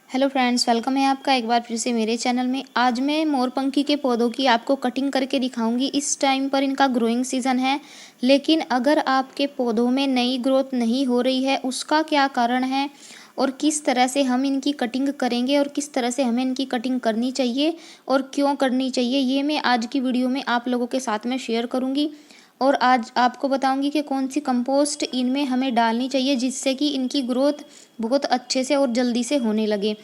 Hello friends, welcome है आपका एक बार फिर से मेरे चैनल में। आज मैं मोरपंखी के पौधों की आपको कटिंग करके दिखाऊंगी। इस टाइम पर इनका ग्रोइंग सीज़न है, लेकिन अगर आपके पौधों में नई ग्रोथ नहीं हो रही है, उसका क्या कारण है और किस तरह से हम इनकी कटिंग करेंगे और किस तरह से हमें इनकी कटिंग करनी चाहिए और क्यों करनी चाहिए, ये मैं आज की वीडियो में आप लोगों के साथ में शेयर करूँगी। और आज आपको बताऊंगी कि कौन सी कंपोस्ट इनमें हमें डालनी चाहिए जिससे कि इनकी ग्रोथ बहुत अच्छे से और जल्दी से होने लगे।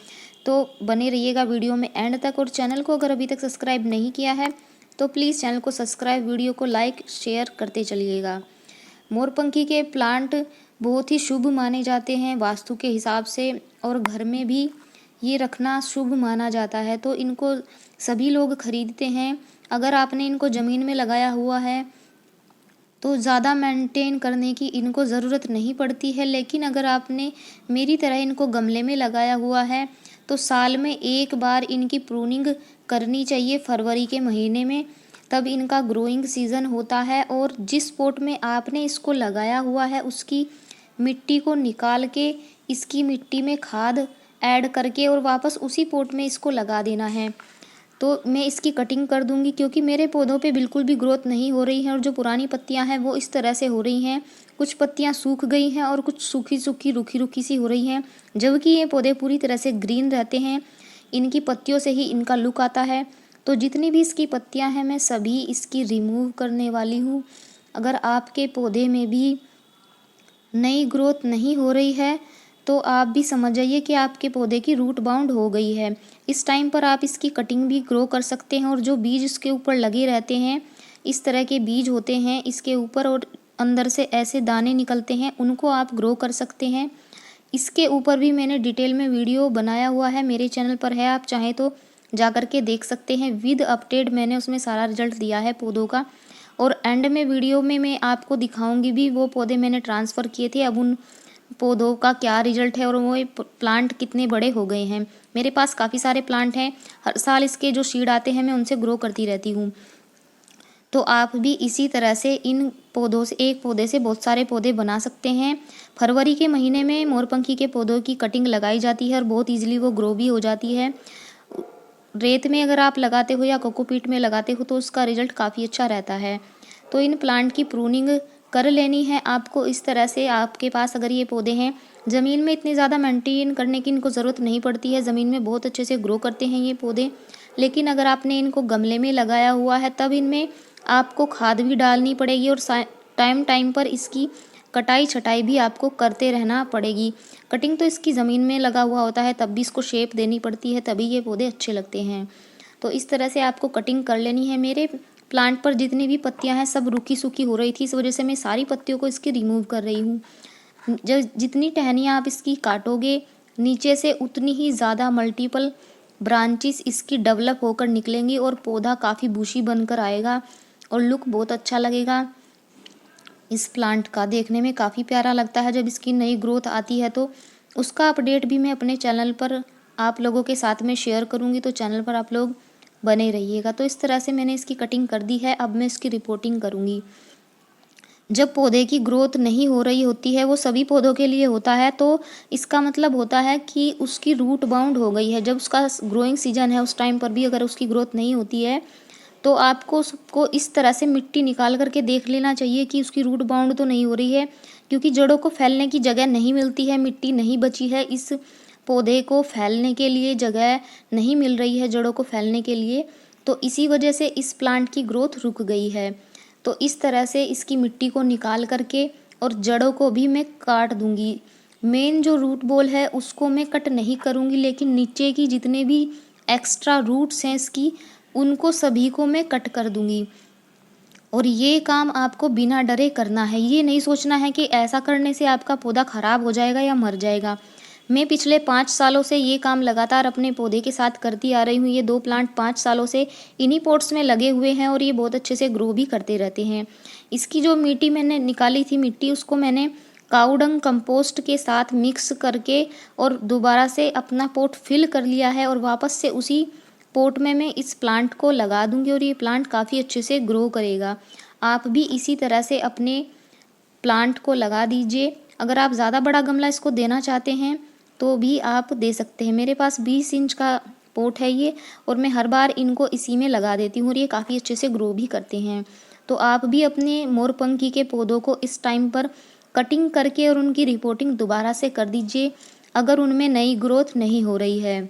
तो बने रहिएगा वीडियो में एंड तक। और चैनल को अगर अभी तक सब्सक्राइब नहीं किया है तो प्लीज़ चैनल को सब्सक्राइब, वीडियो को लाइक शेयर करते चलिएगा। मोरपंखी के प्लांट बहुत ही शुभ माने जाते हैं वास्तु के हिसाब से, और घर में भी ये रखना शुभ माना जाता है, तो इनको सभी लोग खरीदते हैं। अगर आपने इनको ज़मीन में लगाया हुआ है तो ज़्यादा मेंटेन करने की इनको ज़रूरत नहीं पड़ती है, लेकिन अगर आपने मेरी तरह इनको गमले में लगाया हुआ है तो साल में एक बार इनकी प्रूनिंग करनी चाहिए, फरवरी के महीने में। तब इनका ग्रोइंग सीज़न होता है और जिस पॉट में आपने इसको लगाया हुआ है उसकी मिट्टी को निकाल के इसकी मिट्टी में खाद ऐड करके और वापस उसी पॉट में इसको लगा देना है। तो मैं इसकी कटिंग कर दूंगी, क्योंकि मेरे पौधों पे बिल्कुल भी ग्रोथ नहीं हो रही है और जो पुरानी पत्तियां हैं वो इस तरह से हो रही हैं। कुछ पत्तियां सूख गई हैं और कुछ सूखी सूखी रूखी रूखी सी हो रही हैं, जबकि ये पौधे पूरी तरह से ग्रीन रहते हैं। इनकी पत्तियों से ही इनका लुक आता है। तो जितनी भी इसकी पत्तियां हैं मैं सभी इसकी रिमूव करने वाली हूँ। अगर आपके पौधे में भी नई ग्रोथ नहीं हो रही है तो आप भी समझ जाइए कि आपके पौधे की रूट बाउंड हो गई है। इस टाइम पर आप इसकी कटिंग भी ग्रो कर सकते हैं, और जो बीज इसके ऊपर लगे रहते हैं, इस तरह के बीज होते हैं इसके ऊपर और अंदर से ऐसे दाने निकलते हैं, उनको आप ग्रो कर सकते हैं। इसके ऊपर भी मैंने डिटेल में वीडियो बनाया हुआ है, मेरे चैनल पर है, आप चाहें तो जा कर के देख सकते हैं। विद अपडेट मैंने उसमें सारा रिजल्ट दिया है पौधों का। और एंड में वीडियो में मैं आपको दिखाऊंगी भी वो पौधे मैंने ट्रांसफ़र किए थे, अब उन पौधों का क्या रिजल्ट है और वो प्लांट कितने बड़े हो गए हैं। मेरे पास काफ़ी सारे प्लांट हैं, हर साल इसके जो सीड आते हैं मैं उनसे ग्रो करती रहती हूँ। तो आप भी इसी तरह से इन पौधों से, एक पौधे से बहुत सारे पौधे बना सकते हैं। फरवरी के महीने में मोरपंखी के पौधों की कटिंग लगाई जाती है और बहुत ईजिली वो ग्रो भी हो जाती है। रेत में अगर आप लगाते हो या कोकोपीट में लगाते हो तो उसका रिजल्ट काफ़ी अच्छा रहता है। तो इन प्लांट की प्रूनिंग कर लेनी है आपको इस तरह से। आपके पास अगर ये पौधे हैं, ज़मीन में इतनी ज़्यादा मेंटेन करने की इनको ज़रूरत नहीं पड़ती है, ज़मीन में बहुत अच्छे से ग्रो करते हैं ये पौधे। लेकिन अगर आपने इनको गमले में लगाया हुआ है तब इनमें आपको खाद भी डालनी पड़ेगी और टाइम टाइम पर इसकी कटाई छटाई भी आपको करते रहना पड़ेगी। कटिंग तो इसकी ज़मीन में लगा हुआ होता है, तब भी इसको शेप देनी पड़ती है, तभी ये पौधे अच्छे लगते हैं। तो इस तरह से आपको कटिंग कर लेनी है। मेरे प्लांट पर जितनी भी पत्तियां हैं सब रूखी सूखी हो रही थी, इस वजह से मैं सारी पत्तियों को इसकी रिमूव कर रही हूँ। जब जितनी टहनियाँ आप इसकी काटोगे नीचे से उतनी ही ज़्यादा मल्टीपल ब्रांचेस इसकी डेवलप होकर निकलेंगी और पौधा काफ़ी बूशी बनकर आएगा और लुक बहुत अच्छा लगेगा। इस प्लांट का देखने में काफ़ी प्यारा लगता है जब इसकी नई ग्रोथ आती है। तो उसका अपडेट भी मैं अपने चैनल पर आप लोगों के साथ में शेयर करूंगी, तो चैनल पर आप लोग बने रहिएगा। तो इस तरह से मैंने इसकी कटिंग कर दी है, अब मैं इसकी रिपोर्टिंग करूंगी। जब पौधे की ग्रोथ नहीं हो रही होती है, वो सभी पौधों के लिए होता है, तो इसका मतलब होता है कि उसकी रूट बाउंड हो गई है। जब उसका ग्रोइंग सीजन है उस टाइम पर भी अगर उसकी ग्रोथ नहीं होती है तो आपको उसको इस तरह से मिट्टी निकाल करके देख लेना चाहिए कि उसकी रूट बाउंड तो नहीं हो रही है, क्योंकि जड़ों को फैलने की जगह नहीं मिलती है, मिट्टी नहीं बची है, इस पौधे को फैलने के लिए जगह नहीं मिल रही है जड़ों को फैलने के लिए, तो इसी वजह से इस प्लांट की ग्रोथ रुक गई है। तो इस तरह से इसकी मिट्टी को निकाल करके और जड़ों को भी मैं काट दूंगी। मेन जो रूट बॉल है उसको मैं कट नहीं करूंगी, लेकिन नीचे की जितने भी एक्स्ट्रा रूट्स हैं इसकी, उनको सभी को मैं कट कर दूंगी। और ये काम आपको बिना डरे करना है, ये नहीं सोचना है कि ऐसा करने से आपका पौधा खराब हो जाएगा या मर जाएगा। मैं पिछले 5 सालों से ये काम लगातार अपने पौधे के साथ करती आ रही हूँ। ये 2 प्लांट 5 सालों से इन्हीं पॉट्स में लगे हुए हैं और ये बहुत अच्छे से ग्रो भी करते रहते हैं। इसकी जो मिट्टी मैंने निकाली थी मिट्टी, उसको मैंने काउडंग कंपोस्ट के साथ मिक्स करके और दोबारा से अपना पॉट फिल कर लिया है, और वापस से उसी पॉट में मैं इस प्लांट को लगा दूंगी और ये प्लांट काफ़ी अच्छे से ग्रो करेगा। आप भी इसी तरह से अपने प्लांट को लगा दीजिए। अगर आप ज़्यादा बड़ा गमला इसको देना चाहते हैं तो भी आप दे सकते हैं। मेरे पास 20 इंच का पॉट है ये, और मैं हर बार इनको इसी में लगा देती हूँ और ये काफ़ी अच्छे से ग्रो भी करते हैं। तो आप भी अपने मोरपंखी के पौधों को इस टाइम पर कटिंग करके और उनकी रिपोर्टिंग दोबारा से कर दीजिए अगर उनमें नई ग्रोथ नहीं हो रही है।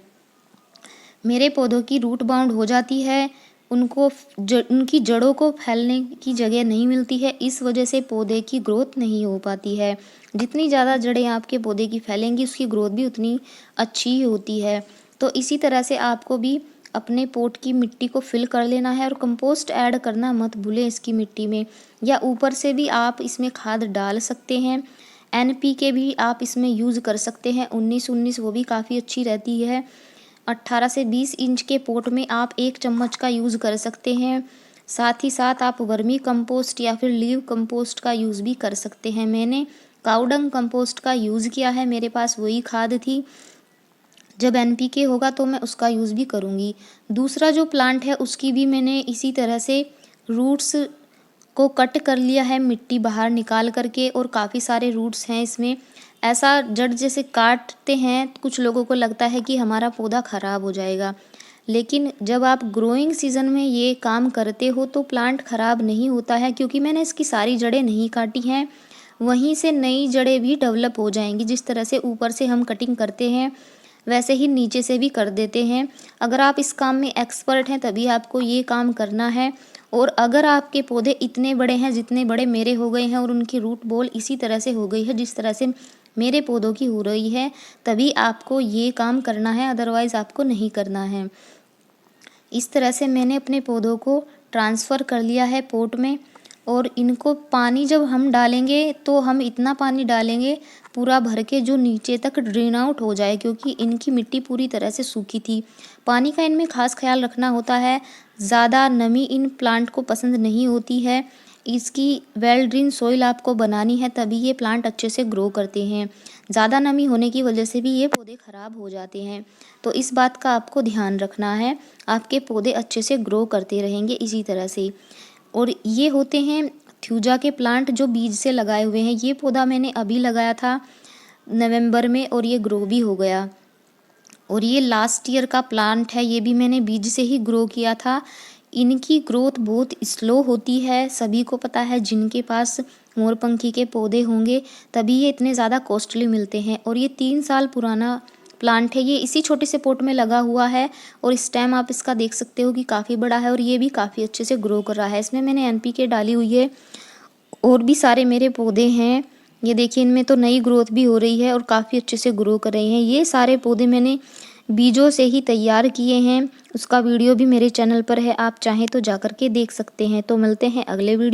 मेरे पौधों की रूट बाउंड हो जाती है, उनकी जड़ों को फैलने की जगह नहीं मिलती है, इस वजह से पौधे की ग्रोथ नहीं हो पाती है। जितनी ज़्यादा जड़ें आपके पौधे की फैलेंगी उसकी ग्रोथ भी उतनी अच्छी होती है। तो इसी तरह से आपको भी अपने पॉट की मिट्टी को फिल कर लेना है और कंपोस्ट ऐड करना मत भूलें इसकी मिट्टी में, या ऊपर से भी आप इसमें खाद डाल सकते हैं। NPK भी आप इसमें यूज़ कर सकते हैं, 19-19 वो भी काफ़ी अच्छी रहती है। 18 से 20 इंच के पॉट में आप 1 चम्मच का यूज़ कर सकते हैं। साथ ही साथ आप वर्मी कंपोस्ट या फिर लीव कंपोस्ट का यूज़ भी कर सकते हैं। मैंने काउडंग कंपोस्ट का यूज़ किया है, मेरे पास वही खाद थी। जब NPK होगा तो मैं उसका यूज़ भी करूँगी। दूसरा जो प्लांट है उसकी भी मैंने इसी तरह से रूट्स को कट कर लिया है मिट्टी बाहर निकाल करके, और काफ़ी सारे रूट्स हैं इसमें। ऐसा जड़ जैसे काटते हैं कुछ लोगों को लगता है कि हमारा पौधा ख़राब हो जाएगा, लेकिन जब आप ग्रोइंग सीज़न में ये काम करते हो तो प्लांट ख़राब नहीं होता है, क्योंकि मैंने इसकी सारी जड़ें नहीं काटी हैं। वहीं से नई जड़ें भी डेवलप हो जाएंगी। जिस तरह से ऊपर से हम कटिंग करते हैं वैसे ही नीचे से भी कर देते हैं। अगर आप इस काम में एक्सपर्ट हैं तभी आपको ये काम करना है। और अगर आपके पौधे इतने बड़े हैं जितने बड़े मेरे हो गए हैं और उनकी रूट बॉल इसी तरह से हो गई है जिस तरह से मेरे पौधों की हो रही है, तभी आपको ये काम करना है, अदरवाइज़ आपको नहीं करना है। इस तरह से मैंने अपने पौधों को ट्रांसफ़र कर लिया है पॉट में, और इनको पानी जब हम डालेंगे तो हम इतना पानी डालेंगे पूरा भर के जो नीचे तक ड्रेन आउट हो जाए, क्योंकि इनकी मिट्टी पूरी तरह से सूखी थी। पानी का इनमें खास ख्याल रखना होता है, ज़्यादा नमी इन प्लांट को पसंद नहीं होती है। इसकी वेल ड्रेन सॉइल आपको बनानी है, तभी ये प्लांट अच्छे से ग्रो करते हैं। ज़्यादा नमी होने की वजह से भी ये पौधे ख़राब हो जाते हैं, तो इस बात का आपको ध्यान रखना है। आपके पौधे अच्छे से ग्रो करते रहेंगे इसी तरह से। और ये होते हैं थ्यूजा के प्लांट जो बीज से लगाए हुए हैं। ये पौधा मैंने अभी लगाया था नवंबर में और ये ग्रो भी हो गया। और ये लास्ट ईयर का प्लांट है, ये भी मैंने बीज से ही ग्रो किया था। इनकी ग्रोथ बहुत स्लो होती है, सभी को पता है। जिनके पास मोरपंखी के पौधे होंगे तभी ये इतने ज़्यादा कॉस्टली मिलते हैं। और ये 3 साल पुराना प्लांट है, ये इसी छोटे से पॉट में लगा हुआ है, और इस टाइम आप इसका देख सकते हो कि काफ़ी बड़ा है और ये भी काफ़ी अच्छे से ग्रो कर रहा है। इसमें मैंने NPK डाली हुई है। और भी सारे मेरे पौधे हैं, ये देखिए इनमें तो नई ग्रोथ भी हो रही है और काफ़ी अच्छे से ग्रो कर रहे हैं। ये सारे पौधे मैंने बीजों से ही तैयार किए हैं, उसका वीडियो भी मेरे चैनल पर है, आप चाहें तो जाकर के देख सकते हैं। तो मिलते हैं अगले वीडियो